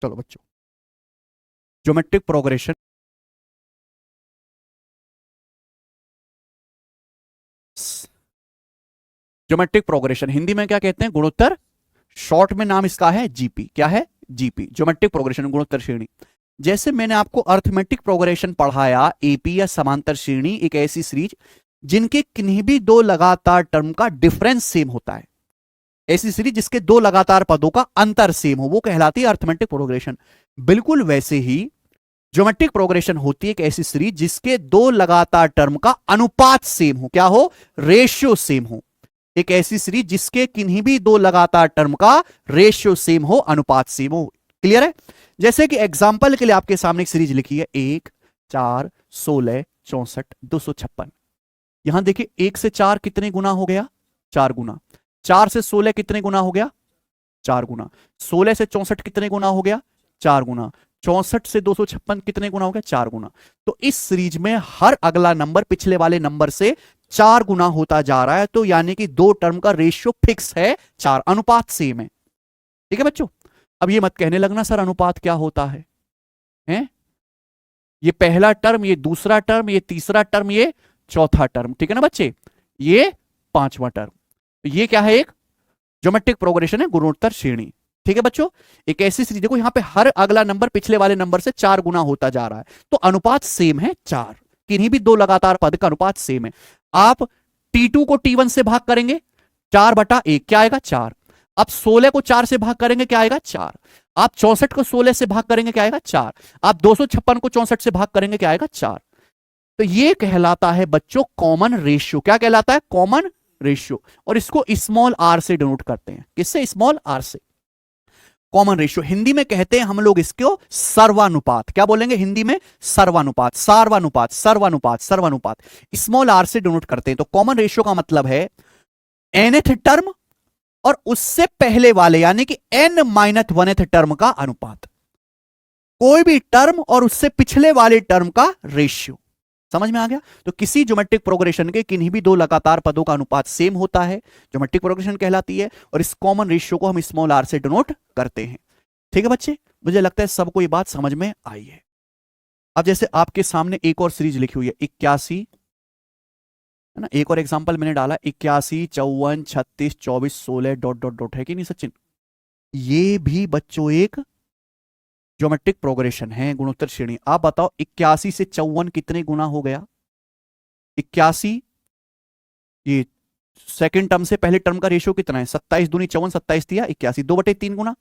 चलो बच्चों, geometric progression, geometric progression Hindi में क्या कहते हैं? गुणोत्तर। शॉर्ट में नाम इसका है जीपी। क्या है? जीपी, ज्योमेट्रिक प्रोग्रेशन, गुणोत्तर श्रेणी। जैसे मैंने आपको अर्थमेटिक प्रोग्रेशन पढ़ाया, एपी या समांतर श्रेणी एक ऐसी सीरीज जिनके किन्हीं भी दो लगातार टर्म का डिफरेंस सेम होता है। ऐसी सीरीज जिसके दो लगातार पदों का अंतर सेम हो, वो कहलाती है अर्थमेटिक प्रोग्रेशन। बिल्कुल वैसे ही ज्योमेट्रिक प्रोग्रेशन होती है एक ऐसी सीरीज जिसके दो लगातार टर्म का अनुपात सेम हो। क्या हो? रेशियो सेम हो। एक ऐसी सीरीज जिसके किन्हीं भी दो लगातार टर्म का रेशियो सेम हो, अनुपात सेम हो। क्लियर है? जैसे कि एग्जांपल के लिए आपके सामने एक सीरीज लिखी है, 1, 4, 16, 64, 256। यहां देखिए, 1 से 4 कितने गुना हो गया? 4 गुना। 4 से 16 कितने गुना हो गया? 4 गुना। 16 से 64 कितने गुना हो गया? 4 गुना। 64 से 256 कितने गुना हो गया? 4 गुना। तो इस सीरीज में हर अगला नंबर पिछले वाले नंबर से 4 गुना होता जा रहा है, तो यानी कि दो टर्म का रेशियो फिक्स है 4, अनुपात सेम है। ठीक है बच्चों? अब ये मत कहने लगना सर अनुपात क्या होता है, हैं? ये पहला टर्म, ये दूसरा टर्म, ये तीसरा टर्म, ये चौथा टर्म। ठीक है ना बच्चे? ये पांचवा टर्म। तो ये क्या है? एक ज्योमेट्रिक प्रोग्रेशन है, गुणोत्तर श्रेणी। ठीक है बच्चों? एक ऐसी सीरीज, देखो यहां पे हर अगला नंबर पिछले वाले नंबर से 4 गुना होता जा रहा है, तो अनुपात सेम है 4। किन्हीं भी दो लगातार पद का अनुपात सेम है। आप T2 को T1 से भाग करेंगे, 4/1 क्या आएगा? 4। आप 16 को 4 से भाग करेंगे, क्या आएगा? 4। आप 64 को 16 से भाग करेंगे, क्या आएगा? 4। आप 256 को 64 से भाग करेंगे, क्या आएगा? 4। तो ये कहलाता है बच्चों कॉमन रेशियो। क्या कहलाता है? Common ratio. और इसको स्मॉल आर से डिनोट करते हैं। किससे? स्मॉल आर से। कॉमन रेशियो हिंदी में कहते हैं हम लोग इसको सर्वानुपात। क्या बोलेंगे हिंदी में? सर्वानुपात, सार्वानुपात, सर्वानुपात, सर्वानुपात। स्मॉल आर से डिनोट करते हैं। तो कॉमन रेशियो का मतलब है nth टर्म और उससे पहले वाले यानी कि n-1th टर्म का अनुपात। कोई भी टर्म और उससे पिछले वाले टर्म का रेशियो। समझ में आ गया? तो किसी ज्योमेट्रिक प्रोग्रेशन के किन्हीं भी दो लगातार पदों का अनुपात सेम होता है, ज्योमेट्रिक प्रोग्रेशन कहलाती है। और इस कॉमन रेशियो को हम स्मॉल आर से डिनोट करते हैं। ठीक है बच्चे? मुझे लगता है सबको ये बात समझ में आई है। अब जैसे आपके सामने एक और सीरीज लिखी हुई है, 81, है ना? एक और एग्जांपल मैंने डाला, 81, 54, 36, 24, 16 डॉट डॉट डॉट, है कि नहीं सचिन? ये भी बच्चों एक ज्योमेट्रिक प्रोग्रेशन है, गुणोत्तर श्रेणी। आप बताओ 81 से 54 कितने गुना हो गया? 81, ये सेकंड टर्म से पहले टर्म का रेशियो कितना है? 27 दूनी 54, 27 दिया 81, 2/3 गुना।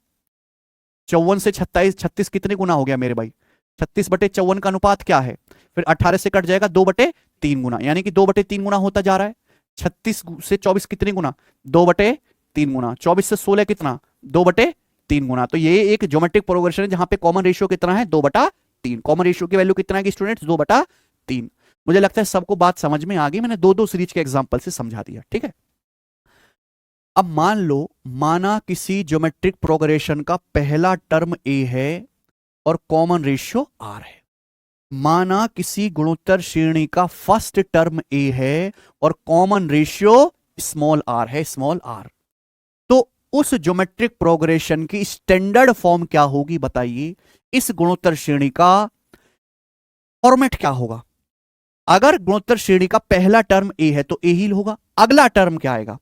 54 से 36, 36 कितने गुना हो गया मेरे भाई? 36/54 का अनुपात क्या है? फिर 18 से कट जाएगा, 2/3 गुना, यानी कि 2/3 गुना होता जा रहा है। 36 से 24 कितने गुना? 2/3 गुना। 24 से 16 कितना? 2/3 गुना। तो ये एक ज्योमेट्रिक प्रोग्रेशन है जहां पे कॉमन रेशियो कितना है? 2/3। कॉमन रेशियो की वैल्यू कितना है स्टूडेंट्स? 2/3। मुझे लगता है सबको बात समझ में आ गई। मैंने दो सीरीज के एग्जांपल से समझा दिया। ठीक है? अब मान लो, माना किसी ज्योमेट्रिक प्रोग्रेशन का पहला टर्म ए है और कॉमन रेशियो आर है। माना किसी गुणोत्तर श्रेणी का फर्स्ट टर्म ए है और कॉमन रेशियो स्मॉल आर है, स्मॉल आर। तो उस ज्योमेट्रिक प्रोग्रेशन की स्टैंडर्ड फॉर्म क्या होगी बताइए? इस गुणोत्तर श्रेणी का फॉर्मेट क्या होगा? अगर गुणोत्तर श्रेणी का पहला टर्म ए है तो ए ही होगा। अगला टर्म क्या आएगा?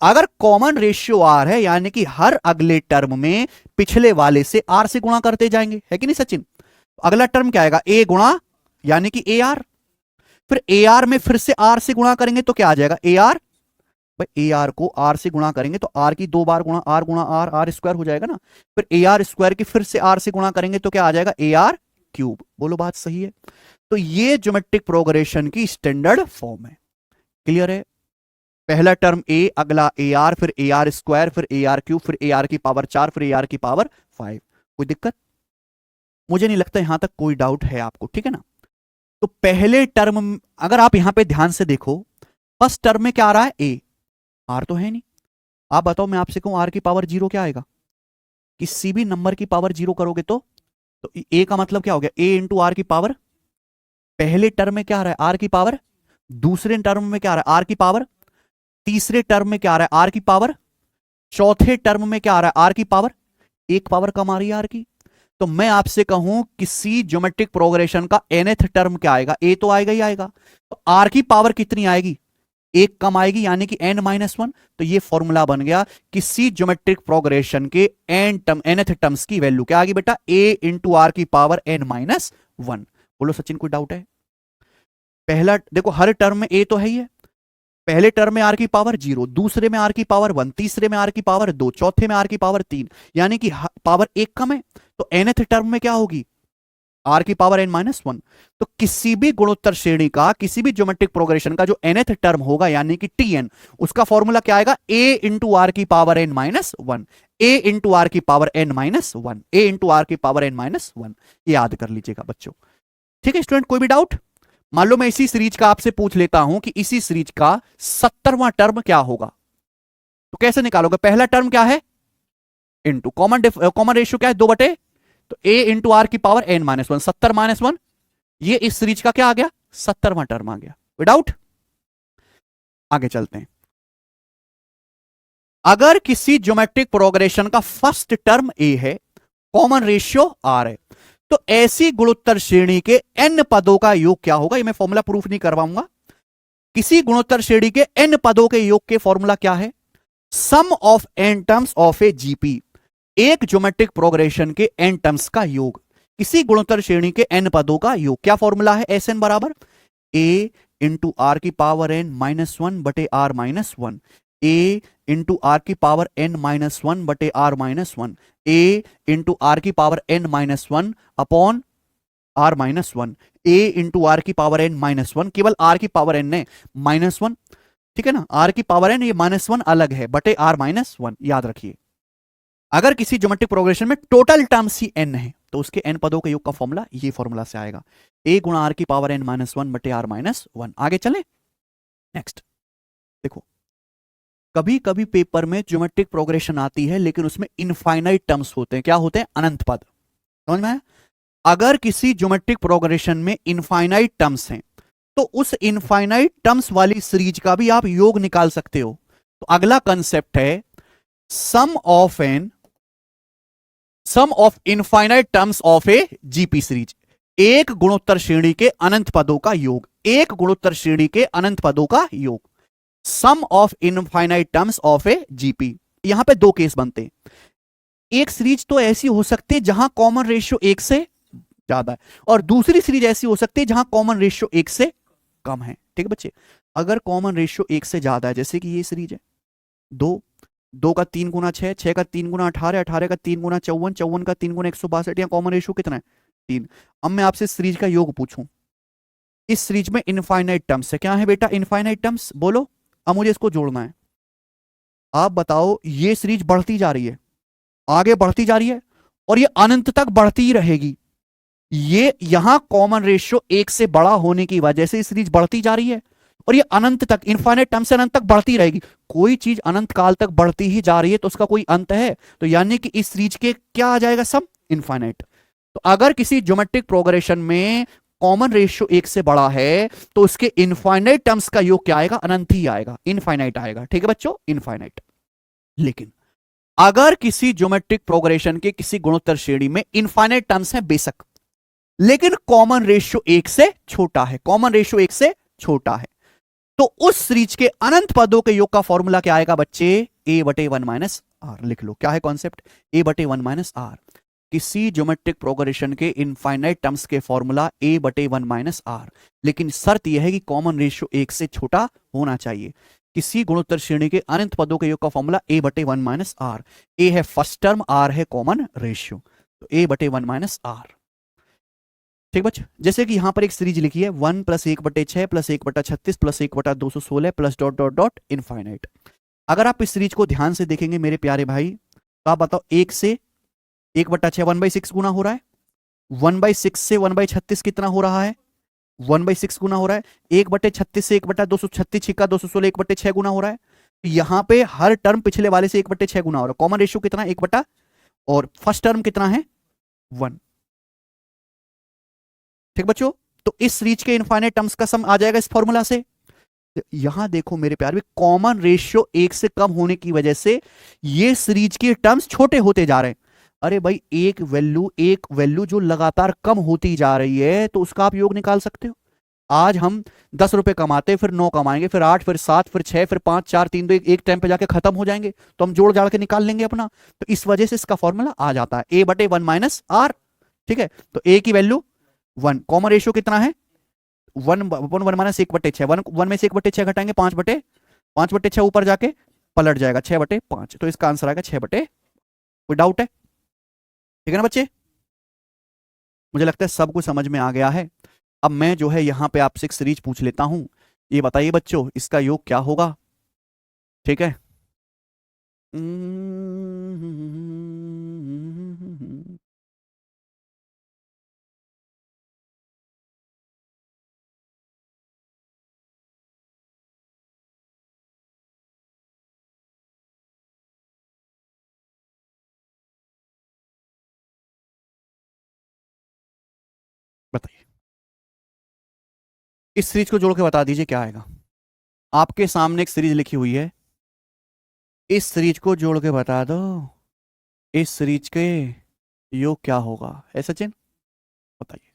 अगर कॉमन रेशियो आर है यानी कि हर अगले टर्म में पिछले वाले से आर से गुणा करते जाएंगे, है कि नहीं सचिन? अगला टर्म क्या आएगा? ए गुणा यानी कि ए आर। फिर ए आर में फिर से आर से गुणा करेंगे तो क्या आ जाएगा? A R. भाई ए आर को आर से गुणा करेंगे तो आर की 2 बार गुणा आर, आर स्क्वायर हो जाएगा ना। फिर ए आर स्क्वायर की फिर से आर से गुणा करेंगे तो क्या आ जाएगा? A R cube. बोलो बात सही है? तो ये ज्योमेट्रिक प्रोग्रेशन की स्टैंडर्ड फॉर्म है। क्लियर है? पहला टर्म ए, अगला ए आर, फिर ए आर स्क्वायर, फिर ए आर क्यूब, फिर ए आर की पावर 4, फिर ए आर की पावर 5। कोई दिक्कत? मुझे नहीं लगता यहां तक कोई डाउट है आपको। ठीक है ना? तो पहले टर्म, अगर आप यहां पे ध्यान से देखो, फर्स्ट टर्म में क्या आ रहा है? ए। आर तो है नहीं। आप बताओ, मैं आपसे कहूं आर की पावर 0 क्या आएगा? किसी भी नंबर की पावर 0 करोगे तो ए का मतलब क्या हो गया? ए इंटू आर की पावर। पहले टर्म में क्या आ रहा है? आर की पावर। दूसरे टर्म में क्या आ रहा है? आर की पावर। तीसरे टर्म में क्या आ रहा है? आर की पावर। चौथे टर्म में क्या आ रहा है? आर की पावर। एक पावर कम आ रही है आर की। तो मैं आपसे कहूं किसी ज्योमेट्रिक प्रोग्रेशन का nth टर्म क्या आएगा, a तो आएगा ही आएगा। तो r की पावर कितनी आएगी, एक कम आएगी, यानी कि n-1। तो ये फॉर्मूला बन गया किसी ज्योमेट्रिक प्रोग्रेशन के nth टर्म्स की वैल्यू क्या आ गई बेटा, a इंटू आर की पावर n-1। बोलो सचिन कोई डाउट है? पहला देखो हर टर्म में a तो है ही है, पहले टर्म में आर की पावर 0, दूसरे में आर की पावर 1, तीसरे में आर की पावर 2, चौथे में आर की पावर 3, यानी कि पावर एक कम है। तो nth टर्म में क्या होगी, आर की पावर n-1। तो किसी भी गुणोत्तर श्रेणी का, किसी भी ज्योमेट्रिक प्रोग्रेशन का जो nth टर्म होगा यानी कि tn, उसका फॉर्मूला क्या आएगा, a इंटू आर की power n-1, a into are की power n-1, a into are की पावर n-1। याद कर लीजिएगा बच्चों, ठीक है स्टूडेंट, कोई भी डाउट? मान लो मैं इसी सीरीज का आपसे पूछ लेता हूं कि इसी सीरीज का 70वां टर्म क्या होगा, तो कैसे निकालोगे? पहला टर्म क्या है, इंटू कॉमन रेशियो क्या है, 2/, तो a इंटू आर की पावर n-1, 70 - 1, ये इस सीरीज का क्या आ गया, 70वां टर्म आ गया। विदाउट, आगे चलते हैं। अगर किसी ज्योमेट्रिक प्रोग्रेशन का फर्स्ट टर्म a है, कॉमन रेशियो r है, तो ऐसी गुणोत्तर श्रेणी के n पदों का योग क्या होगा? ये मैं फॉर्मूला प्रूफ नहीं करवाऊंगा। किसी गुणोत्तर श्रेणी के n पदों के योग के फॉर्मूला क्या है, sum of n terms of a GP, एक ज्योमेट्रिक प्रोग्रेशन के n टर्म्स का योग, किसी गुणोत्तर श्रेणी के n पदों का योग। क्या फॉर्मूला है, एस एन बराबर a इंटू आर की पावर n-1 बटे r-1, a इंटू आर की पावर n-1 बटे r-1, a इंटू आर की power n-1 upon r-1, a into are की पावर n-1, केवल r की पावर n है -1, ठीक है ना, r की पावर n, ये -1 अलग है, बटे r-1। याद रखिए, अगर किसी ज्योमेट्रिक प्रोग्रेशन में टोटल टर्म्स ही n है तो उसके n पदों के योग का फॉर्मूला ये फॉर्मूला से आएगा, a गुणा आर की पावर n-1 बटे r-1। आगे चलें, नेक्स्ट देखो, कभी कभी पेपर में ज्योमेट्रिक प्रोग्रेशन आती है लेकिन उसमें इनफाइनाइट टर्म्स होते हैं। क्या होते हैं, अनंत पद। समझ में आया? अगर किसी ज्योमेट्रिक प्रोग्रेशन में इनफाइनाइट टर्म्स हैं तो उस इनफाइनाइट टर्म्स वाली सीरीज का भी आप योग निकाल सकते हो। तो अगला कंसेप्ट है sum of infinite terms of a GP series, एक गुणोत्तर श्रेणी के अनंत पदों का योग, एक गुणोत्तर श्रेणी के अनंत पदों का योग, sum of infinite terms of a GP. यहां पे दो केस बनते हैं, एक सीरीज तो ऐसी हो सकती है जहां कॉमन रेशियो 1 से ज्यादा है, और दूसरी सीरीज ऐसी हो सकती है जहां कॉमन रेशियो 1 से कम है। ठीक है बच्चे, अगर कॉमन रेशियो 1 से ज्यादा है, जैसे कि ये सीरीज है 2 का 3 गुना 6, 6 का 3 गुना 18, 18 का 3 गुना 54, 54 का 3 गुना 162, यहाँ कॉमन रेशियो कितना है 3। अब मैं आपसे सीरीज का योग पूछूं, इस सीरीज में इनफाइनाइट टर्म्स है, क्या है बेटा इनफाइनाइट टर्म्स, बोलो। अब मुझे इसको जोड़ना है, आप बताओ, ये सीरीज बढ़ती जा रही है, आगे बढ़ती जा रही है, और ये अनंत तक बढ़ती ही रहेगी। ये यहां कॉमन रेशियो 1 से बड़ा होने की वजह से सीरीज बढ़ती जा रही है, और ये अनंत तक, इनफाइनाइट टर्म से अनंत तक बढ़ती रहेगी। कोई चीज अनंत काल तक बढ़ती ही जा रही है तो उसका कोई अंत है, तो यानी कि इस सीरीज के क्या आ जाएगा, सम इनफाइनाइट। तो अगर किसी ज्योमेट्रिक प्रोग्रेशन में कॉमन रेशियो 1 से बड़ा है तो उसके इनफाइनाइट टर्म्स का योग क्या आएगा, अनंत ही आएगा, इनफाइनाइट आएगा। ठीक है बच्चों, इनफाइनाइट। लेकिन अगर किसी ज्योमेट्रिक प्रोग्रेशन के किसी गुणोत्तर श्रेणी में इनफाइनाइट टर्म्स हैं बेशक, लेकिन कॉमन रेशियो 1 से छोटा है, कॉमन रेशियो 1 से छोटा है, तो उस सीरीज के अनंत पदों के योग का फॉर्मूला क्या आएगा बच्चे, a/1 - r। लिख लो, क्या है कॉन्सेप्ट, a/1 - r। किसी ज्योमेट्रिक प्रोग्रेशन के इनफाइनाइट टर्म्स के फॉर्मूला a/1 - r, लेकिन शर्त यह है कि कॉमन रेशियो 1 से छोटा होना चाहिए। किसी गुणोत्तर श्रेणी के अनंत पदों के योग का फॉर्मूला a/1 - r। a है फर्स्ट टर्म, r है कॉमन रेशियो, तो a/1 - r। ठीक बच्चे, जैसे कि यहां पर एक सीरीज लिखी है 1 + 1/6 + 1/36 + 1/216 plus dot dot dot infinite. अगर आप इस सीरीज को ध्यान से देखेंगे मेरे प्यारे भाई, तो आप बताओ 1 से 1/6 1/6 गुना हो रहा है, 1/6 से 1/36 कितना हो रहा है, 1/6 गुना हो रहा है, 1/36 से 1/236 छिक्का 216 1/6 गुना हो रहा है। यहां पे हर टर्म पिछले वाले से 1/6 गुना हो रहा है। कॉमन रेशियो कितना, 1 और फर्स्ट टर्म कितना है 1। ठीक बच्चों, तो इस सीरीज के इनफाइनाइट टर्म्स का सम आ जाएगा इस फॉर्मूला से। यहां देखो मेरे प्यारे, कॉमन रेशियो 1 से कम होने की वजह से ये सीरीज के टर्म्स छोटे होते जा रहे हैं। अरे भाई एक वैल्यू जो लगातार कम होती जा रही है तो उसका आप योग निकाल सकते हो। आज हम 10 रुपए कमाते, फिर 9 कमाएंगे, फिर 8, फिर 7, फिर 6, फिर 5, 4, 3, 2, एक टाइम पे जाके खत्म हो जाएंगे, तो हम जोड़ जाड़ के निकाल लेंगे अपना। तो इस वजह से इसका फॉर्मूला आ जाता है A/1 - R। ठीक है, तो A की वैल्यू 1, कॉमन रेशियो कितना है 1/1 - 1/6, 1 में से 1/6 घटाएंगे 5/6 ऊपर जाके पलट जाएगा 6/5, तो इसका आंसर आएगा 6/। कोई डाउट है? ठीक है ना बच्चे, मुझे लगता है सब कुछ समझ में आ गया है। अब मैं जो है यहाँ पे आपसे एक सीरीज पूछ लेता हूँ, ये बताइए बच्चों इसका योग क्या होगा। ठीक है, बताइए इस सीरीज को जोड़ के बता दीजिए क्या आएगा। आपके सामने एक सीरीज लिखी हुई है, इस सीरीज को जोड़ के बता दो इस सीरीज के योग क्या होगा। है सचिन, बताइए।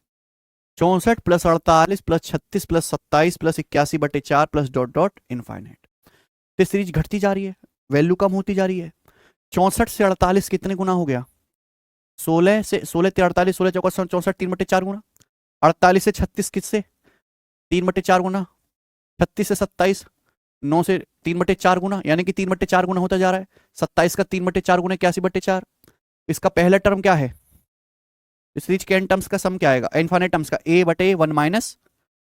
64 + 48 + 36 + 27 + 81 प्लस डॉट डॉट इनफाइनाइट। तो सीरीज घटती जा रही है, वैल्यू कम होती जा रही है। 64 से 48 कितने गुना हो गया? 16 से 16 × 48, 16 × 64, 3/4 गुना। 48 से 36 किससे? 3/4 गुना। 36 से 27, 9 से 3/4 गुना, यानी कि 3/4 गुना होता जा रहा है। 27 का 3/4 गुना 81/4। इसका पहला टर्म क्या है? सीरीज के एन टर्म्स का सम क्या आएगा? इनफाइनाइट टर्म्स का A/1 माइनस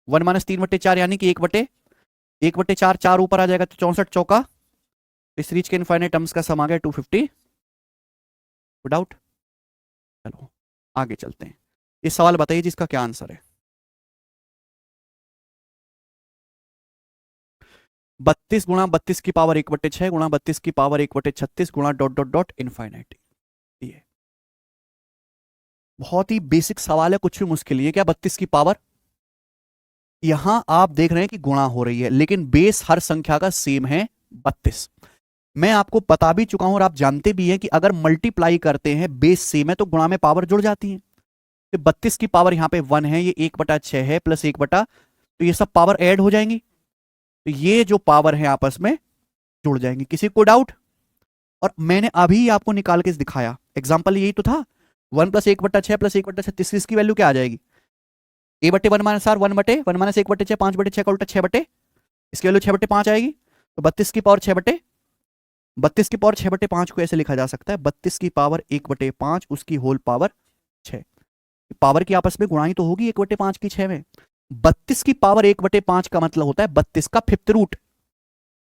3/4, यानी कि 1/4, 4 ऊपर आ जाएगा तो 64 चौका। इस सीरीज के इनफाइनाइट टर्म्स का सम आ गया 250। डाउट? चलो आगे चलते हैं। इस सवाल बताइए जिसका क्या आंसर है। 32 गुणा 32 की पावर 1/6 गुणा 32 की पावर 1/36 गुणा डॉट डॉट डॉट इनफाइनाइट। ये बहुत ही बेसिक सवाल है, कुछ भी मुश्किल नहीं है क्या। 32 की पावर, यहां आप देख रहे हैं कि गुणा हो रही है, लेकिन बेस हर संख्या का सेम है 32। मैं आपको बता भी चुका हूं और आप जानते भी हैं कि अगर मल्टीप्लाई करते हैं बेस सेम है तो गुणा में पावर जुड़ जाती है। तो 32 की पावर यहां पे 1 है, ये 1/6 है प्लस 1/, तो ये सब पावर ऐड हो जाएंगी, तो ये जो पावर है आपस में जुड़ जाएंगी। किसी को डाउट? और मैंने अभी आपको निकाल के दिखाया, एग्जाम्पल यही तो था। 1 + 1/6 + 1/36, इसकी वैल्यू क्या आ जाएगी? A/1 - R, 1/1 - 1/6, 5/6 का उल्टा 6/, इसकी वैल्यू 6/5 आएगी। तो 32 की पावर 6/5 को ऐसे लिखा जा सकता है 32 की पावर 1/5 उसकी होल पावर 6। पावर की आपस में गुणाई तो होगी 1/5 की 6 में। 32 की पावर 1/5 का मतलब होता है 32 का फिफ्थ रूट।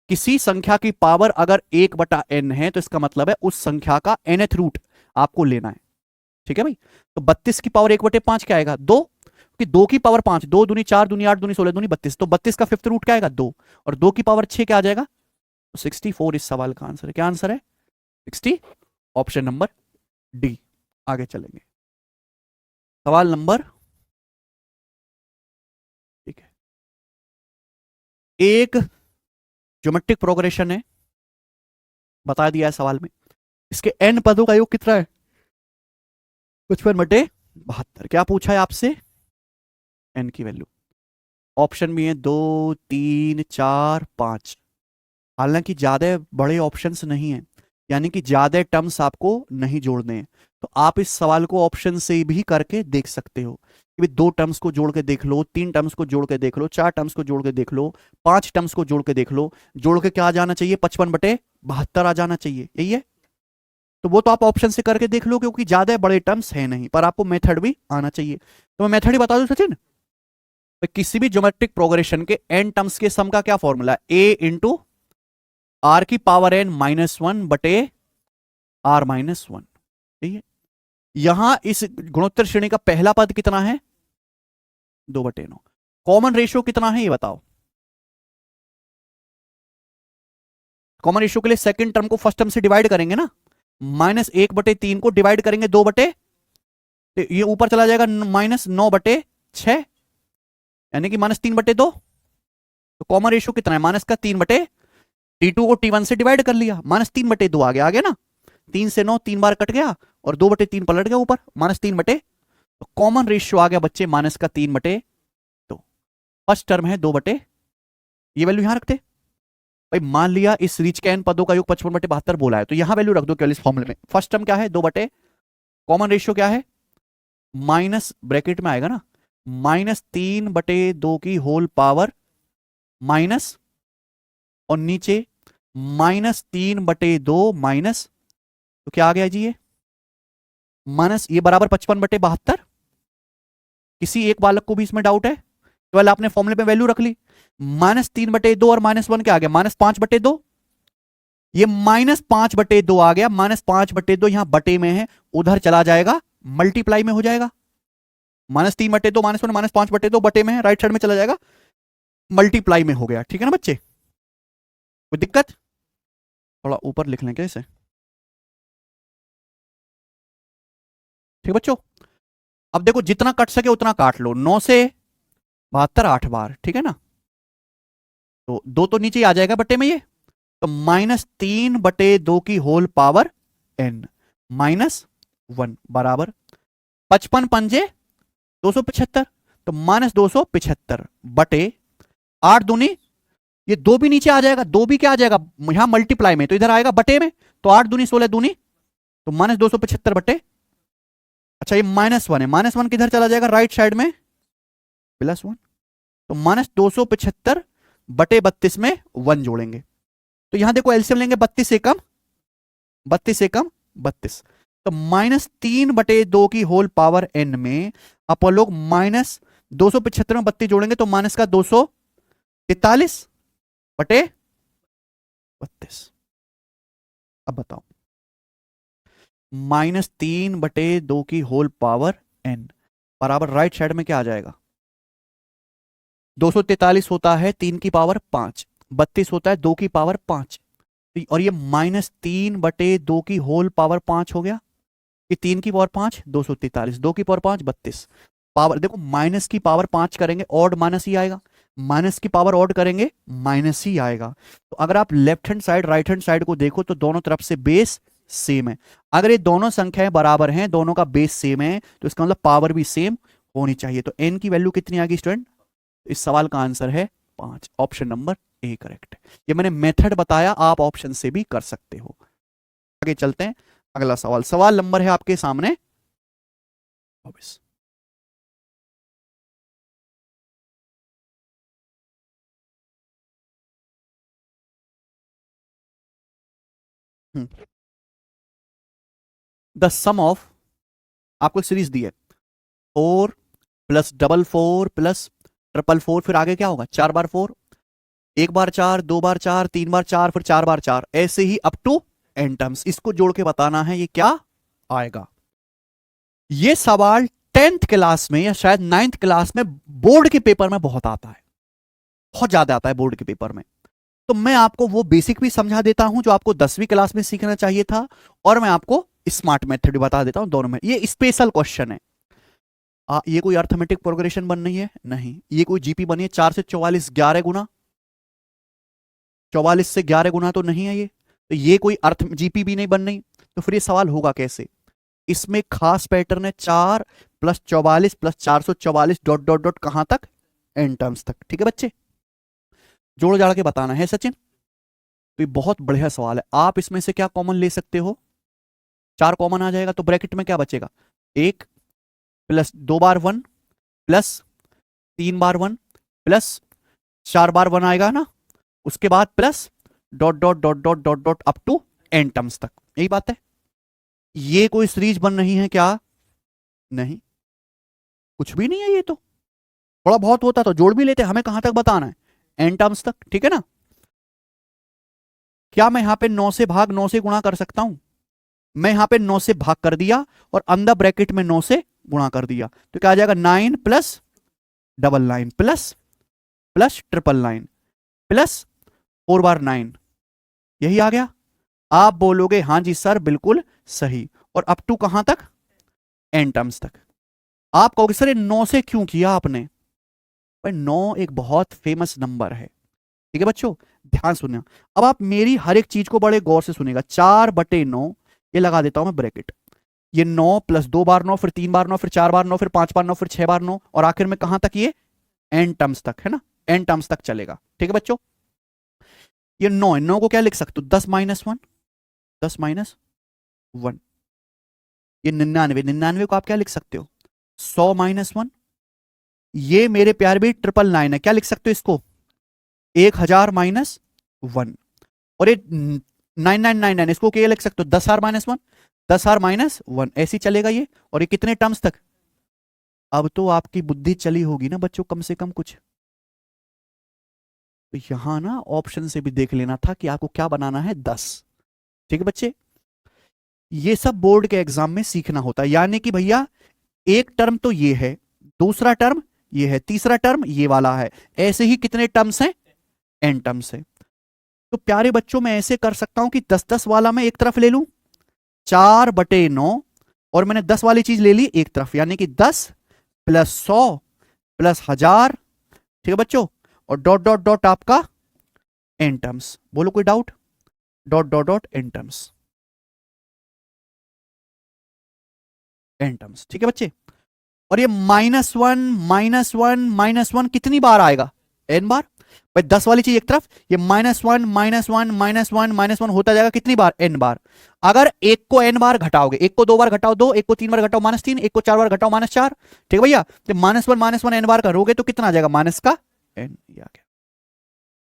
किसी संख्या की पावर अगर 1/n है तो इसका मतलब है उस संख्या का nth रूट आपको लेना है। ठीक है भाई, तो 32 की पावर 1/5 क्या आएगा? 2, कि 2 की पावर 5, 2 दूनी 4 दूनी 8 दूनी 16 दूनी 32, तो 32 का फिफ्थ रूट क्या आएगा? 2, और 2 की पावर 6 क्या आ जाएगा? 64 इस सवाल का आंसर है। क्या आंसर है? 60, ऑप्शन नंबर डी। आगे चलेंगे, सवाल नंबर, ठीक है, एक ज्योमेट्रिक प्रोग्रेशन है, बता दिया है सवाल में। इसके n पदों का योग कितना है? 55/72। क्या पूछा है आपसे? n की वैल्यू। ऑप्शन भी है 2, 3, 4, 5। हालांकि ज्यादा बड़े ऑप्शंस नहीं है, यानी कि ज्यादा टर्म्स आपको नहीं जोड़ने हैं, तो आप इस सवाल को ऑप्शन से भी करके देख सकते हो कि भाई 2 टर्म्स को जोड़ के देख लो, 3 टर्म्स को जोड़ के देख लो, 4 टर्म्स को जोड़ के देख लो, 5 टर्म्स को जोड़ के देख लो। जोड़ के क्या आ जाना चाहिए? 55/72 आ जाना चाहिए, यही है। तो वो तो आप ऑप्शन से करके देख लो, क्योंकि ज्यादा बड़े टर्म्स है नहीं, पर आपको मेथड भी आना चाहिए। तो मैं मेथड ही बता दूं सचिन। तो किसी भी ज्योमेट्रिक प्रोग्रेशन के n टर्म्स के सम का क्या फॉर्मूला है? A/r⁻1 ठीक है। यहां इस गुणोत्तर श्रेणी का पहला पद कितना है? 2/9। कॉमन रेशियो कितना है ये बताओ। कॉमन रेशियो के लिए सेकंड टर्म को फर्स्ट टर्म से डिवाइड करेंगे ना, -1/3 को डिवाइड करेंगे 2/, तो ये ऊपर चला जाएगा -9/6, यानी कि -3/2। तो कॉमन रेशियो कितना है? माइनस का 3/, T2 को T1 से डिवाइड कर लिया, -3/2 आ गया ना। 3 से 9 3 बार कट गया, और 2/3 पलट गया ऊपर, -3/, तो कॉमन रेशियो आ गया बच्चे माइनस का 3/2। फर्स्ट टर्म है 2/, ये वैल्यू यहां रखते भाई। मान लिया इस रीच के n पदों का योग 55/72 बोला है, तो यहां वैल्यू रख दो केवल इस फॉर्मूले में। फर्स्ट टर्म क्या है 2/, कॉमन रेशियो क्या है माइनस, ब्रैकेट में आएगा ना, -3/2 की होल पावर माइनस, और नीचे -3/2 माइनस, तो क्या आ गया जी ये माइनस, ये बराबर 55/72। किसी एक बालक को भी इसमें डाउट है? केवल आपने फॉर्मूले में वैल्यू रख ली, -3/2 और -1 क्या आ गया -5/2, ये -5/2 आ गया। -5/2 यहां बटे में है, उधर चला जाएगा मल्टीप्लाई में हो जाएगा। -3/2 -1 -5/2 बटे में है, राइट साइड में चला जाएगा, मल्टीप्लाई में हो गया। ठीक है ना बच्चे, कोई दिक्कत? थोड़ा ऊपर लिख लें कैसे, ठीक बच्चों। अब देखो जितना कट सके उतना काट लो, 9 से 72 8 बार, ठीक है ना, तो 2 तो नीचे ही आ जाएगा बटे में ये, तो -3/2 की होल पावर n -1 बराबर 55 पंजे 275, तो -275 बटे 8 दूनी, ये 2 भी नीचे आ जाएगा, 2 भी क्या आ जाएगा यहां मल्टीप्लाई में, तो इधर आएगा बटे में, तो 8 दूनी 16 दूनी, तो -275 बटे, अच्छा ये -1 है, -1 किधर चला जाएगा राइट साइड में, +1, तो -275 बटे 32 में 1 जोड़ेंगे, तो यहां देखो एलसीएम लेंगे 32 से कम 32, तो -3/2 की होल पावर n में अपन लोग -275 में 32 जोड़ेंगे, तो माइनस का 243 बटे 32। अब बताओ -3/2 की होल पावर n बराबर राइट साइड में क्या आ जाएगा, 243 होता है 3 की पावर 5, 32 होता है 2 की पावर 5, और ये -3/2 की होल पावर 5 हो गया, ये 3 की पावर 5 243, 2 की पावर 5 32, पावर देखो माइनस की पावर 5 करेंगे ऑड माइनस ही आएगा, माइनस की पावर ऑड करेंगे माइनस ही आएगा। तो अगर आप left hand side right hand side को देखो तो दोनों तरफ से बेस सेम है, अगर ये दोनों संख्याएं बराबर हैं, दोनों का बेस सेम है, तो इसका मतलब पावर भी सेम होनी चाहिए। तो n की वैल्यू कितनी आ गई स्टूडेंट, इस सवाल का आंसर है 5, ऑप्शन नंबर ए करेक्ट है। ये मैंने मेथड बताया, आप ऑप्शन से भी कर सकते हो। आगे चलते हैं, अगला सवाल, सवाल नंबर है आपके सामने 24। द सम ऑफ, आपको सीरीज दी है 4 + 4 + 4 फिर आगे क्या होगा 4 बार 4, 1 बार 4, 2 बार 4, 3 बार 4, फिर 4 बार 4, ऐसे ही अप टू n टर्म्स। इसको जोड़ के बताना है ये क्या आएगा। ये सवाल 10th क्लास में या शायद 9th क्लास में बोर्ड के पेपर में बहुत आता है, बहुत ज्यादा आता है बोर्ड के पेपर में। तो मैं आपको वो बेसिक भी समझा देता हूं जो आपको 10वीं क्लास में सीखना चाहिए था, और मैं आपको स्मार्ट मेथड भी बता देता हूं दोनों में। ये स्पेशल क्वेश्चन है। ये कोई अर्थमेटिक प्रोग्रेशन बन रही है नहीं, ये कोई जीपी बनी है 4 से 44 11 गुना, 44 से 11 गुना तो नहीं है ये, तो ये कोई अर्थ जीपी भी नहीं बन रही, तो फिर ये सवाल होगा कैसे। इसमें खास पैटर्न है 4 + 44 + 444 डॉट डॉट डॉट कहां तक एन टर्म्स तक। ठीक है बच्चे, जोड़ जाड़ के बताना है सचिन। तो ये बहुत बढ़िया सवाल है। आप इसमें से क्या कॉमन ले सकते हो, 4 कॉमन आ जाएगा, तो ब्रैकेट में क्या बचेगा 1 + 2 बार 1 + 3 बार 1 + 4 बार 1 आएगा ना, उसके बाद plus dot dot dot dot dot dot up to N terms तक। यही बात है। ये कोई सीरीज बन रही है क्या, नहीं, कुछ भी नहीं है। ये तो थोड़ा बहुत होता तो जोड़ भी लेते, हमें कहां तक बताना है एन टर्म्स तक। ठीक है ना, क्या मैं यहां पे 9 से भाग 9 से गुणा कर सकता हूं, मैं यहां पे 9 से भाग कर दिया और अंदर ब्रैकेट में 9 से गुणा कर दिया, तो क्या आ जाएगा 9 + 999 प्लस 999 प्लस 4 बार 9, यही आ गया। आप बोलोगे हां जी सर बिल्कुल सही, और अप टू कहां तक एन टर्म्स तक। आप कहोगे सर ये 9 से क्यों किया आपने, भाई 9 एक बहुत फेमस नंबर है। ठीक है बच्चों, ध्यान सुनना। अब आप मेरी हर एक चीज को बड़े गौर से सुनेगा। 4/9 ये लगा देता हूं मैं ब्रैकेट, ये 9 प्लस 2 बार 9, फिर 3 बार 9, फिर 4 बार 9, फिर 5 बार 9, फिर 6 बार 9, और आखिर में कहां तक, ये एन टर्म्स तक है ना, एन टर्म्स तक चलेगा। ठीक है बच्चों, ये 9 है, 9 को क्या लिख सकते हो, 10-1, 10-1। ये 99, 99 को आप क्या लिख सकते हो, 100-1। ये मेरे प्यारे भी 999 है, क्या लिख सकते हो इसको, 1000-1। और ये 9999, इसको क्या लिख सकते हो, 10r-1, 10r-1, ऐसी चलेगा ये। और ये कितने टर्म्स तक, अब तो आपकी बुद्धि चली होगी ना बच्चों कम से कम कुछ। तो यहां ना ऑप्शन से भी देख लेना था कि आपको क्या बनाना है, 10। ठीक है बच्चे, ये सब बोर्ड के एग्जाम में सीखना होता है। यानी कि भैया एक टर्म तो ये है, दूसरा टर्म ये है, तीसरा टर्म ये वाला है, ऐसे ही कितने टर्म्स हैं, एन टर्म्स है। तो प्यारे बच्चों मैं ऐसे कर सकता हूं कि 10-10 वाला मैं एक तरफ ले लूं, 4/9, और मैंने 10 वाली चीज ले ली एक तरफ, यानी कि 10 प्लस 100 प्लस 1000। ठीक है बच्चों, और डॉट डॉट डॉट आपका एन टर्म्स, बोलो कोई doubt, dot dot dot N terms, N terms. ठीक है बच्चे, और ये -1 कितनी बार आएगा, एन बार। भाई 10 वाली चीज एक तरफ, ये -1 होता जाएगा कितनी बार, एन बार। अगर एक को एन बार घटाओगे, एक को 2 बार घटाओ 2, एक को 3 बार घटाओ -3, एक को 4 बार घटाओ -4। ठीक है भैया, तो -1 एन बार करोगे तो कितना आ जाएगा, माइनस का एन, ये आ गया।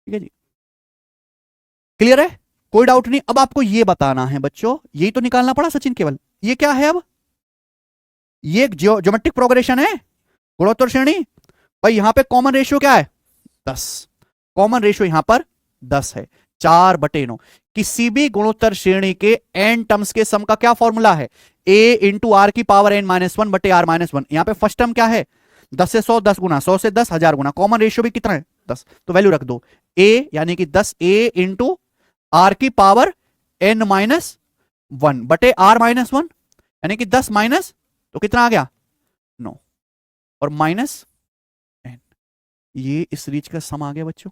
ठीक है जी, क्लियर है, कोई डाउट नहीं। अब आपको ये बताना है बच्चों, यही तो निकालना पड़ा सचिन केवल, ये क्या है, अब ये ज्योमेट्रिक प्रोग्रेशन है, गुणोत्तर श्रेणी। भाई यहां पे कॉमन रेशियो क्या है, 10, कॉमन रेशियो यहां पर 10 है, 4/9। किसी भी गुणोत्तर श्रेणी के एन टर्म्स के सम का क्या फॉर्मूला है, a इंटू आर की पावर n-1 बटे r-1। यहां पे फर्स्ट टर्म क्या है, 10 से 100, 10 गुना, 100 से 10, 1000 गुना, कॉमन रेशियो भी कितना है, 10, तो वैल्यू रख दो, a यानी कि 10a इंटू आर की पावर n-1 बटे r-1, यानी कि 10 माइनस, तो कितना आ गया, 9, और माइनस n। ये इस रीच का सम आ गया बच्चों।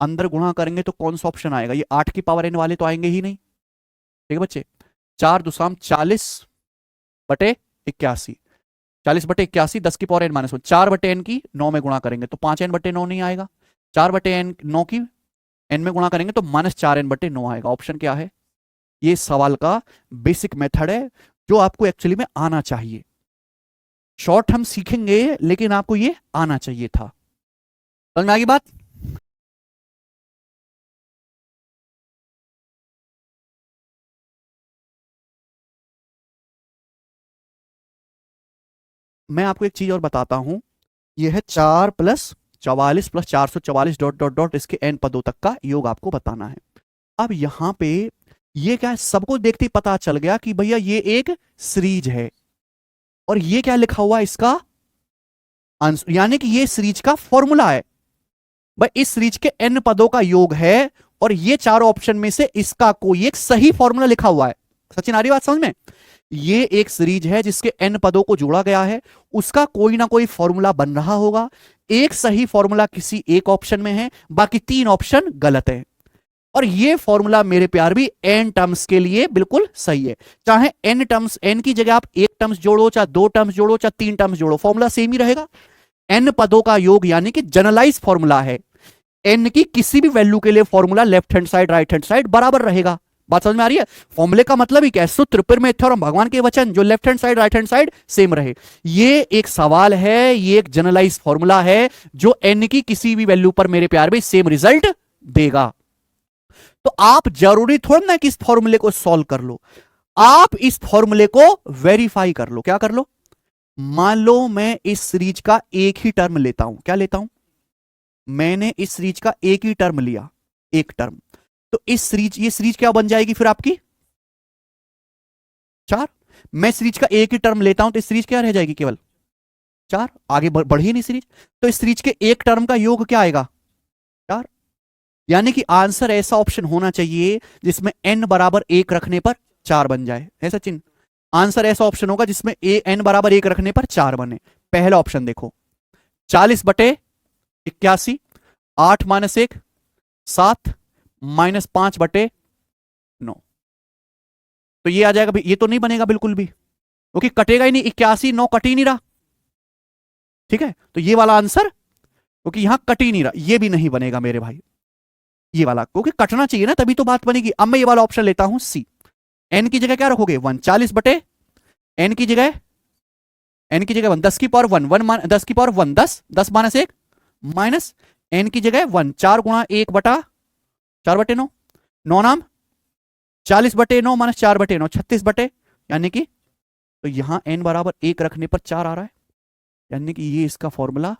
अंदर गुणा करेंगे तो कौन सा ऑप्शन आएगा, ये 8 की पावर n वाले तो आएंगे ही नहीं। ठीक है बच्चे, 4 दुसाम 40/81, 40/81, 10 की पावर n-1, 4/n की 9 में गुणा करेंगे तो 5n/9 नहीं आएगा, 4/n 9 की n में गुणा करेंगे तो -4n/9 आएगा। ऑप्शन क्या है, ये सवाल का बेसिक मेथड है जो आपको एक्चुअली में आना चाहिए। शॉर्ट हम सीखेंगे लेकिन आपको ये आना चाहिए था। समझ में आ गई बात। मैं आपको एक चीज और बताता हूं, यह है 4 + 44 + 444 डॉट डॉट डॉट इसके n पदों तक का योग आपको बताना है। अब यहां पे ये क्या है, सबको देखते ही पता चल गया कि भैया ये एक सीरीज है, और ये क्या लिखा हुआ है इसका आंसर, यानी कि ये सीरीज का फॉर्मूला है। भाई इस सीरीज के n पदों का योग है, और ये चारों ऑप्शन में से इसका कोई एक सही फॉर्मूला लिखा हुआ है। सचिन आ रही बात समझ में, ये एक सीरीज है जिसके n पदों को जोड़ा गया है, उसका कोई ना कोई फॉर्मूला बन रहा होगा। एक सही फॉर्मूला किसी एक ऑप्शन में है, बाकी 3 ऑप्शन गलत है। और ये फॉर्मूला मेरे प्यार भी n टर्म्स के लिए बिल्कुल सही है। चाहे n टर्म्स, n की जगह आप एक टर्म्स जोड़ो, चाहे 2 टर्म्स जोड़ो, चाहे 3 टर्म्स जोड़ो, फॉर्मूला सेम ही रहेगा। n पदों का योग यानी कि जनरलाइज फॉर्मूला है, n की किसी भी वैल्यू के लिए formula left hand side right hand side बराबर रहेगा। बात समझ में आ रही है, फॉर्मूले का मतलब ही क्या है, सूत्र पिर थ्योरम, भगवान के वचन, जो left hand side right hand side same रहे। ये एक सवाल है, ये एक जनरलाइज फॉर्मूला है जो n की किसी भी वैल्यू पर मेरे प्यार में सेम रिजल्ट देगा। तो आप जरूरी थोड़ा ना कि इस फॉर्मूले को सॉल्व कर लो, आप इस फॉर्मूले को वेरीफाई कर लो। क्या कर लो, मान लो मैं इस सीरीज का एक ही टर्म लेता हूं, क्या लेता हूं, मैंने इस सीरीज का एक ही टर्म लिया, एक टर्म, तो इस सीरीज, ये सीरीज क्या बन जाएगी फिर आपकी 4। मैं सीरीज का एक ही टर्म लेता हूं तो इस सीरीज क्या रह जाएगी, केवल 4, आगे बढ़ी नहीं सीरीज। तो इस सीरीज के एक टर्म का योग क्या आएगा, 4। यानी कि आंसर ऐसा ऑप्शन होना चाहिए जिसमें n बराबर 1 रखने पर 4 बन जाए, है सचिन। आंसर ऐसा ऑप्शन होगा जिसमें n बराबर 1 रखने पर 4 बने। पहला ऑप्शन देखो, 40/81, 8 - 1 7, -5/9, तो ये आ जाएगा। ये तो नहीं बनेगा बिल्कुल भी, क्योंकि कटेगा ही नहीं, 81 9 कट ही नहीं रहा, ठीक है। तो ये वाला आंसर, क्योंकि यहां कट ही नहीं रहा, ये भी नहीं बनेगा मेरे भाई, ये वाला, क्योंकि कटना चाहिए ना तभी तो बात बनेगी। अब मैं ये वाला ऑप्शन लेता हूं सी। एन की जगह क्या रखोगे 1, 40 बटे एन की जगह, एन की जगह 1, 10 की पावर 1, 10 की पावर 1, 10, 10 माइनस 1 माइनस एन की जगह 1, 4 गुणा 1 बटा 4 बटे 9, 9 नाम 40 बटे 9 माइनस 4 बटे 9, 36 बटे, यानी कि तो यहां एन बराबर 1 रखने पर 4 आ रहा है, यानी कि ये इसका फॉर्मूला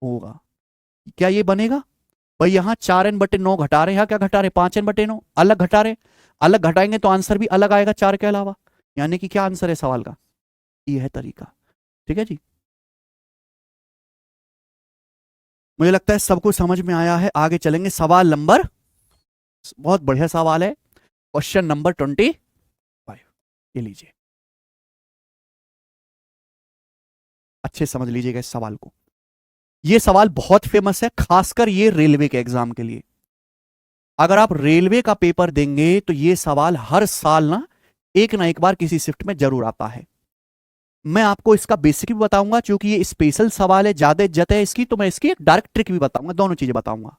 होगा। क्या ये बनेगा भाई? यहां 4n बटे 9 घटा रहे हैं, यहां क्या घटा रहे हैं 5n बटे 9, अलग घटा रहे, अलग घटाएंगे तो आंसर भी अलग आएगा 4 के अलावा, यानी कि क्या आंसर है सवाल का, ये है तरीका, ठीक है जी। मुझे लगता है सबको समझ में आया है। आगे चलेंगे सवाल नंबर, बहुत बढ़िया सवाल है, क्वेश्चन नंबर 25, ये लीजिए, अच्छे समझ लीजिएगा इस सवाल को। ये सवाल बहुत फेमस है, खासकर ये रेलवे के एग्जाम के लिए। अगर आप रेलवे का पेपर देंगे तो ये सवाल हर साल ना एक बार किसी शिफ्ट में जरूर आता है। मैं आपको इसका बेसिक भी बताऊंगा, क्योंकि ये स्पेशल सवाल है, ज्यादा इज्जत है इसकी, तो मैं इसकी एक डायरेक्ट ट्रिक भी बताऊंगा, दोनों चीजें बताऊंगा।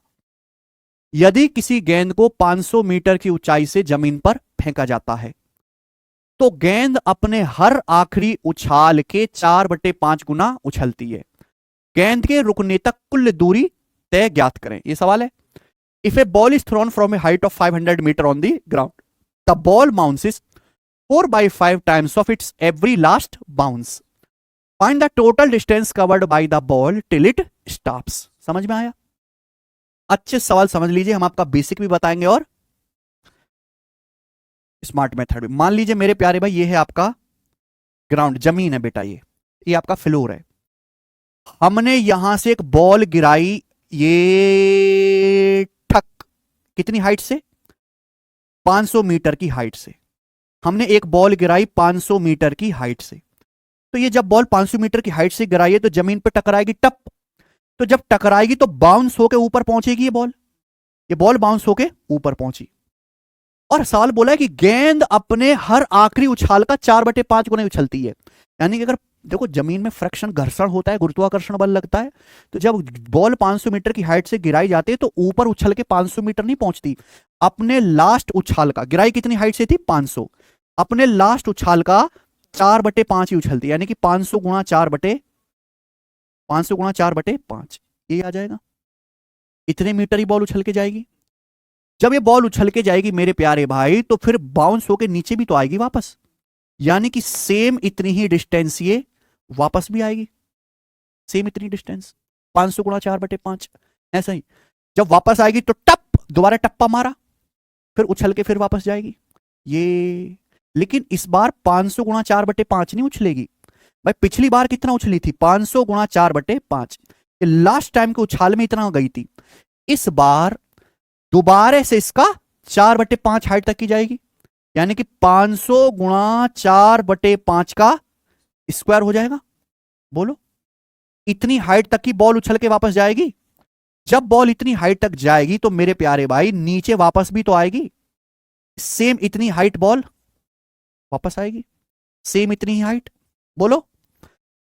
यदि किसी गेंद को 500 मीटर की ऊंचाई से जमीन पर फेंका जाता है, तो गेंद अपने हर आखिरी उछाल के 4/5 गुना उछलती है। गेंद के रुकने तक कुल दूरी तय ज्ञात करें, ये सवाल है। If a ball is thrown from a height of 500 metre on the ground, the ball bounces 4/5 times of its every last bounce, find the total distance covered by the ball till it stops. समझ में आया? अच्छे सवाल समझ लीजिए, हम आपका basic भी बताएंगे और स्मार्ट मेथड भी। मान लीजिए मेरे प्यारे भाई, ये है आपका ग्राउंड, जमीन है बेटा, ये आपका फ्लोर है। हमने यहां से एक बॉल गिराई, ये ठक, कितनी हाइट से 500 मीटर की हाइट से हमने एक बॉल गिराई 500 मीटर की हाइट से। तो ये जब बॉल 500 मीटर की हाइट से गिराई है तो जमीन पर टकराएगी टप, तो जब टकराएगी तो बाउंस होके ऊपर पहुंचेगी ये बॉल बाउंस होके ऊपर पहुंची। और सवाल बोला है कि गेंद अपने हर आखिरी उछाल का 4/5 गुना उछलती है, यानी कि अगर देखो जमीन में फ्रैक्शन, घर्षण होता है, गुरुत्वाकर्षण बल लगता है, तो जब बॉल 500 मीटर की हाइट से गिराई जाती है तो ऊपर उछल के 500 मीटर नहीं पहुंचती, अपने लास्ट उछाल का, गिराई कितनी हाइट से थी 500, अपने लास्ट उछाल का 4/5 ही उछलती है, यानी कि 500 गुणा 4/5, ये आ जाएगा, इतने मीटर ही बॉल उछल के जाएगी। जब ये बॉल उछल के जाएगी मेरे प्यारे भाई, तो फिर बाउंस होके नीचे भी तो आएगी वापस, यानी कि सेम इतनी ही डिस्टेंस ये वापस भी आएगी, सेम इतनी डिस्टेंस 500 गुणा 4/5, ऐसा ही जब वापस आएगी तो टप, दोबारा टप्पा मारा, फिर उछल के फिर वापस जाएगी ये। लेकिन इस बार 500 गुणा 4/5 नहीं उछलेगी भाई, पिछली बार कितना उछली थी 500 गुणा 4/5, लास्ट टाइम के उछाल में इतना गई थी। इस बार दोबारा से इसका 4/5 हाइट तक की जाएगी, यानी कि 500 गुणा 4/5 का स्क्वायर हो जाएगा। बोलो, इतनी हाइट तक की बॉल उछल के वापस जाएगी। जब बॉल इतनी हाइट तक जाएगी तो मेरे प्यारे भाई नीचे वापस भी तो आएगी, सेम इतनी हाइट बॉल वापस आएगी, सेम इतनी ही हाइट। बोलो,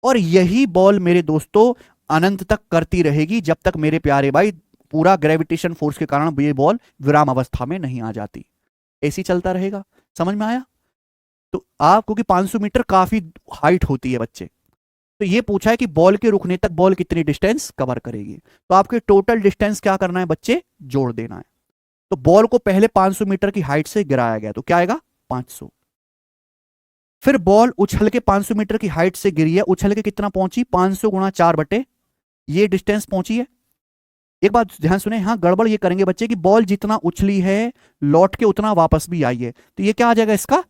और यही बॉल मेरे दोस्तों अनंत तक करती रहेगी, जब तक मेरे प्यारे भाई पूरा ग्रेविटेशन फोर्स के कारण ये बॉल विराम अवस्था में नहीं आ जाती, ऐसी चलता रहेगा। समझ में आया? तो आप, क्योंकि 500 मीटर काफी हाइट होती है बच्चे, तो ये पूछा है कि बॉल के रुकने तक बॉल कितनी डिस्टेंस कवर करेगी, तो आपके टोटल डिस्टेंस क्या करना है बच्चे, जोड़ देना है। तो बॉल को पहले 500 मीटर की हाइट से गिराया गया, तो क्या आएगा 500, फिर बॉल उछल के 500 मीटर की हाइट से गिरी है, उछल के कितना पहुंची 500 गुणा 4 ये डिस्टेंस पहुंची है। एक बात ध्यान सुने, यहां गड़बड़ ये करेंगे बच्चे कि बॉल जितना उछली है लौट के उतना वापस भी आई है, तो ये क्या आ जाएगा इसका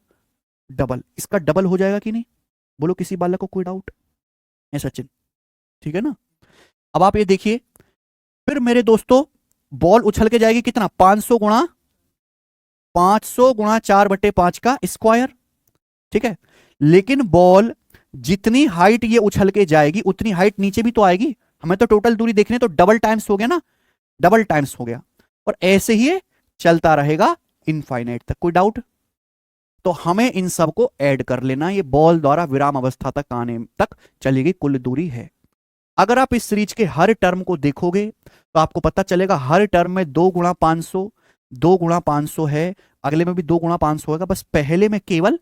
डबल, इसका डबल हो जाएगा कि नहीं? बोलो किसी बालक को कोई डाउट है? सचिन, ठीक है ना? अब आप ये देखिए, फिर मेरे दोस्तों बॉल उछल के जाएगी कितना 500 गुणा 4/5 का स्क्वायर, ठीक है। लेकिन बॉल जितनी हाइट ये उछल के जाएगी उतनी हाइट नीचे भी तो आएगी, हमें तो टोटल दूरी देखनी है, तो डबल टाइम्स हो गया ना, डबल टाइम्स हो गया, और ऐसे ही चलता रहेगा इनफाइनाइट तक। कोई डाउट? तो हमें इन सबको ऐड कर लेना। ये बॉल द्वारा विराम अवस्था तक आने तक चलेगी कुल दूरी है। अगर आप इस सीरीज के हर टर्म को देखोगे तो आपको पता चलेगा हर टर्म में 2 × 500, 2 × 500 है, अगले में भी 2 × 500 होगा, बस पहले में केवल,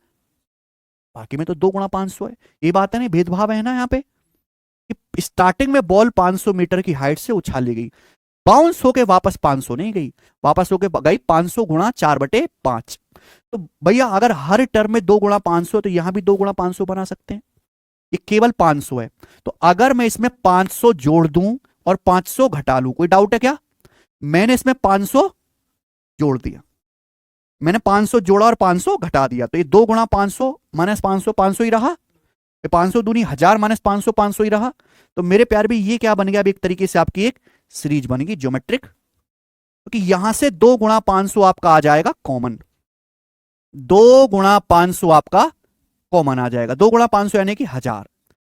बाकी में तो 2 × 500 है। ये बात है ना, भेदभाव है ना यहाँ पे कि स्टार्टिंग में बॉल 500 मीटर की हाइट से उछाली गई, बाउंस होके वापस 500 नहीं गई, वापस होके गई 500 × 4/5। तो भैया अगर हर टर्म में 2 × 500 तो यहां भी 2 × 500 बना सकते हैं। ये केवल 500 है, तो अगर मैं इसमें 500 जोड़ दूं और 500 घटा लूं, कोई डाउट है क्या? मैंने इसमें 500 जोड़ दिया, मैंने 500 जोड़ा और 500 घटा दिया, तो ये 2 × 500 -500 500 ही रहा, 500 दूनी 1000 -500 500 ही रहा। तो मेरे प्यार भी ये क्या बन गया? अब एक तरीके से आपकी एक सीरीज बनेगी ज्योमेट्रिक, क्योंकि यहां से 2 × 500 आपका आ जाएगा कॉमन, 2 × 500 आपका कॉमन आ जाएगा, 2 × 500 यानी कि 1000।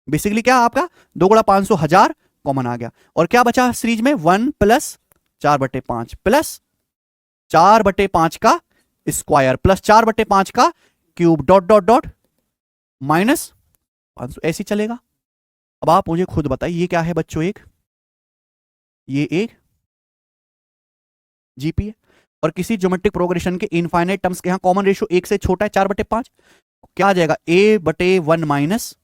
बेसिकली क्या आपका 2 × 500 1000 कॉमन आ गया, और क्या बचा सीरीज में? 1 + 4/5 प्लस 4/5 का स्क्वायर प्लस 4/5 का क्यूब डॉट डॉट डॉट -500, ऐसे चलेगा। अब आप मुझे खुद बताइए ये क्या है बच्चों? ये एक जीपी है, और किसी ज्योमेट्रिक प्रोग्रेशन के इनफाइनाइट टर्म्स के यहां कॉमन रेशियो 1 से छोटा है 4/5, क्या आ जाएगा? a/1 -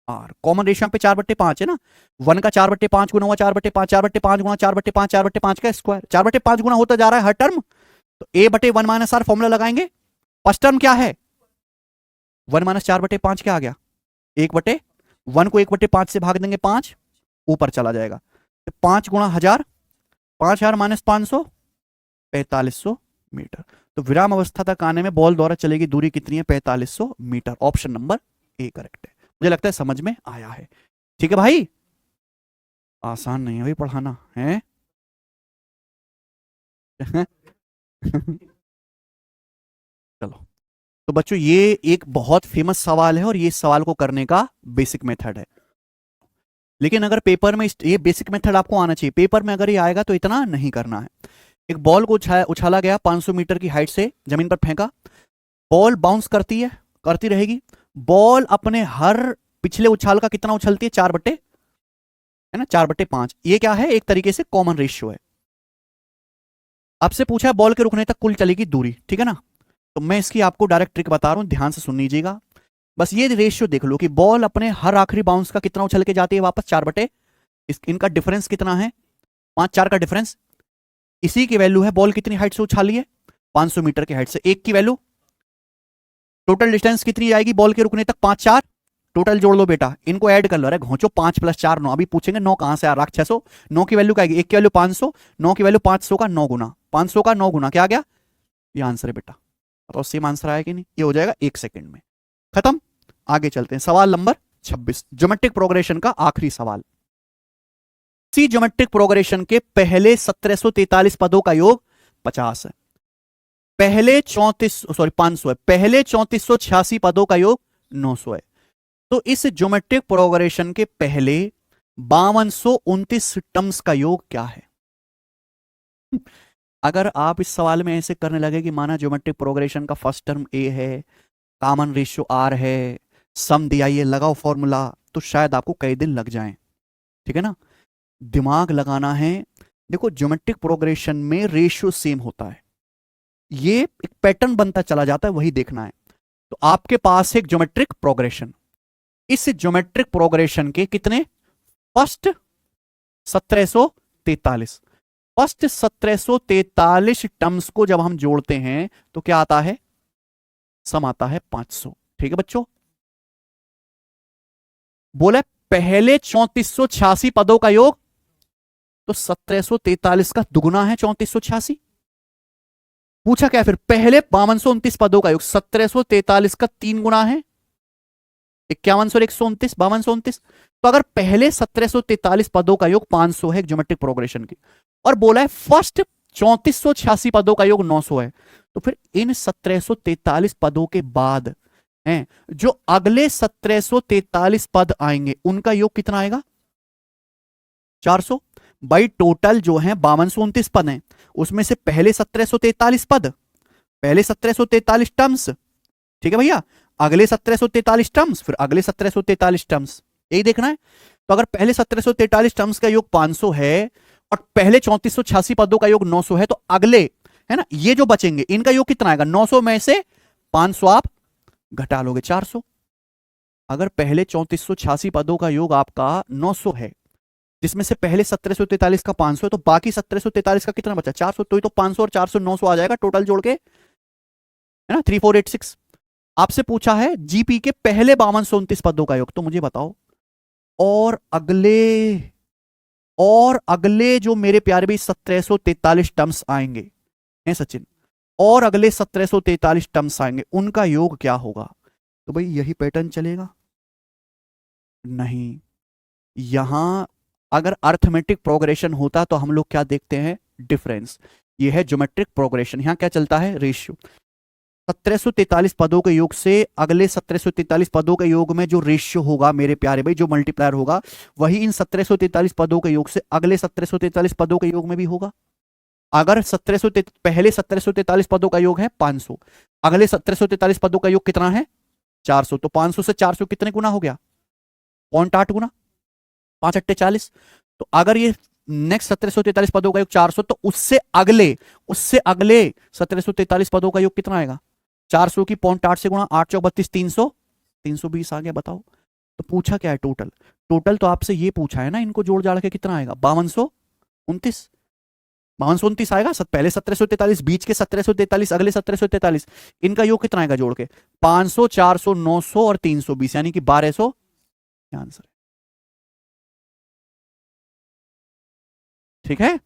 r। कॉमन रेशियो पे 4/5 है ना, 1 का 4/5 गुना हुआ 4/5, 4/5 गुना 4/5, 4/5 का स्क्वायर, 4/5 गुना होता जा रहा है हर टर्म, तो a/1 - r फॉर्मूला लगाएंगे। फर्स्ट टर्म क्या है? 1 - 4/5 क्या आ गया? 1/1 को 1/5 से भाग देंगे 5, ऊपर चला जाएगा, 5 × 1000, 5000 - 500 4500 मीटर। तो विराम अवस्था तक आने में बॉल द्वारा चलेगी दूरी कितनी है? 4500 metre. Option number A correct है। मुझे लगता है समझ में आया है। ठीक है भाई, आसान नहीं है भाई पढ़ाना है। चलो, तो बच्चों ये एक बहुत फेमस सवाल है और ये सवाल को करने का बेसिक मेथड है, लेकिन अगर पेपर में ये बेसिक मेथड आपको आना चाहिए, पेपर में अगर ये आएगा तो इतना नहीं करना है। एक बॉल को उछाला गया 500 मीटर की हाइट से, जमीन पर फेंका, बॉल बाउंस करती है, करती रहेगी, बॉल अपने हर पिछले उछाल का कितना उछलती है? 4/5। ये क्या है? एक तरीके से कॉमन रेशियो है। आपसे पूछा है बॉल के रुकने तक कुल चलेगी दूरी, ठीक है ना, तो मैं इसकी आपको डायरेक्ट ट्रिक बता रहा हूं, ध्यान से सुन लीजिएगा। बस ये रेशियो देख लो कि बॉल अपने हर आखिरी बाउंस का कितना उछल के जाती है वापस? 4/, इनका डिफरेंस कितना है? 5-4 का डिफरेंस। इसी की वैल्यू है बॉल कितनी हाइट से उछाली है? 500 मीटर की हाइट से। एक की वैल्यू, टोटल डिस्टेंस कितनी आएगी बॉल के रुकने तक? 5-4, टोटल जोड़ लो बेटा, इनको ऐड कर लो। अरे घोंचो, 5 + 4 9। अभी पूछेंगे 9 कहां से आ रहा? 600। 9 की वैल्यू क्या आएगी? एक की वैल्यू 500, 9 की वैल्यू 500 का 9 गुना, 500 का 9 गुना, क्या आ गया? ये आंसर है बेटा। तो सेम आंसर आया कि नहीं? ये हो जाएगा 1 सेकंड में। खत्म। आगे चलते हैं, सवाल नंबर 26, ज्योमेट्रिक प्रोग्रेशन का आखिरी सवाल। सी ज्योमेट्रिक प्रोग्रेशन के पहले 1743 पदों का योग 50 है, पहले 500 है, पहले 3486 पदों का योग 900 है। तो इस ज्योमेट्रिक प्रोग्रेशन के पहले 5229 टर्म्स का योग क्या है? अगर आप इस सवाल में ऐसे करने लगे कि माना ज्योमेट्रिक प्रोग्रेशन का फर्स्ट टर्म ए है, कॉमन रेशियो आर है, सम दिया, ये लगाओ फॉर्मूला, तो शायद आपको कई दिन लग जाएं। ठीक है ना, दिमाग लगाना है। देखो ज्योमेट्रिक प्रोग्रेशन में रेशियो सेम होता है, ये एक पैटर्न बनता चला जाता है, वही देखना है। तो आपके पास एक ज्योमेट्रिक प्रोग्रेशन, इस ज्योमेट्रिक प्रोग्रेशन के कितने? फर्स्ट 1743, फर्स्ट 1743 टर्म्स को जब हम जोड़ते हैं तो क्या आता है? सम आता है 500। ठीक है बच्चों, बोले पहले 3486 पदों का योग, तो 1743 का दुगुना है 3486। पूछा क्या फिर? पहले 5229 पदों का योग, 1743 का 3 गुना है 51 और 129, 5229। तो अगर पहले 1743 पदों का योग 500 है ज्योमेट्रिक प्रोग्रेशन की, और बोला है फर्स्ट 3486 पदों का योग 900 है, तो फिर इन 1743 पदों के बाद हैं जो अगले 1743 पद आएंगे उनका योग कितना आएगा? 400। भाई टोटल जो है 5229 पद हैं, उसमें से पहले 1743 पद, पहले 1743 टर्म्स, ठीक है भैया, अगले 1743 टर्म्स, फिर अगले 1743 टर्म्स, यही देखना है। तो अगर पहले 1743 टर्म्स का योग 500 है और पहले 3486 पदों का योग 900 है, तो अगले, है ना, ये जो बचेंगे इनका योग कितना आएगा? 900 में से 500 आप घटा लोगे 400। अगर पहले 3486 पदों का योग आपका 900 है, जिसमें से पहले 1743 का 500 है, तो बाकी 1743 का कितना बचा? 400। तो 500 और 400 900 आ जाएगा टोटल जोड़ के, है ना, 3486। आपसे पूछा है जीपी के पहले 5229 पदों का योग, तो मुझे बताओ। और अगले जो मेरे प्यारे भाई 1743 टर्म्स आएंगे, हैं सचिन, और अगले 1743 टर्म्स आएंगे, उनका योग क्या होगा? तो भाई यही पैटर्न चलेगा? नहीं, यहां अगर अर्थमेटिक प्रोग्रेशन होता तो हम लोग क्या देखते हैं? डिफरेंस। ये है ज्योमेट्रिक प्रोग्रेशन। यहां क्या चलता है? रेशियो। 1743 पदों के योग से अगले 1743 पदों के योग में जो रेशियो होगा मेरे प्यारे भाई, जो मल्टीप्लायर होगा, वही इन 1743 पदों के योग से अगले 1743 पदों के योग में भी होगा। अगर पहले 1743 पदों का योग है 500, अगले 1743 पदों का योग कितना है? 400। तो 500 से 400 कितने गुना हो गया? 0.8 गुना, 5 अट्टे 40। तो अगर ये नेक्स्ट 1743 पदों का योग 400, तो उससे अगले 1743 पदों का योग कितना आएगा? 400 की 0.8 से गुणा, 8 चौक 32, 300, 320 आ गया। बताओ, तो पूछा क्या है? टोटल। टोटल तो आपसे ये पूछा है ना, इनको जोड़ जाड़ के कितना आएगा? 5229, 5229 आएगा। पहले 1743, बीच के 1743, अगले 1743, इनका योग कितना आएगा जोड़ के? 500, 400, 900 और 320, यानी कि 1200 आंसर। ठीक है।